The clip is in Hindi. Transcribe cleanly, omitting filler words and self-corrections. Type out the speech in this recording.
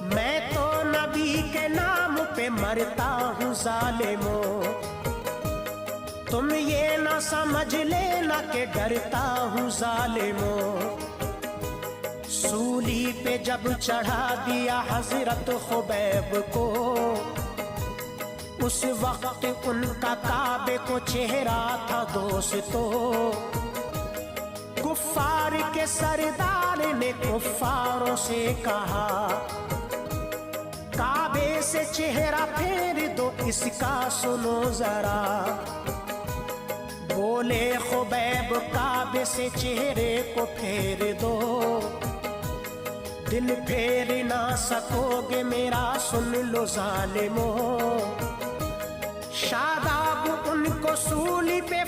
मैं तो नबी के नाम पे मरता हूँ जालिमो, तुम ये ना समझ लेना के डरता हूँ जालिमो। सूली पे जब चढ़ा दिया हजरत खुबैब को, उस वक्त उनका काबे को चेहरा था दोस्तों। कुफ्फार के सरदार ने कुफ्फारों से कहा, काबे से चेहरा फेर दो इसका सुनो जरा। बोले खुबैब काबे से चेहरे को फेर दो, दिल फेर ना सकोगे मेरा सुन लो जालिमो। शादाब उनको सूली पे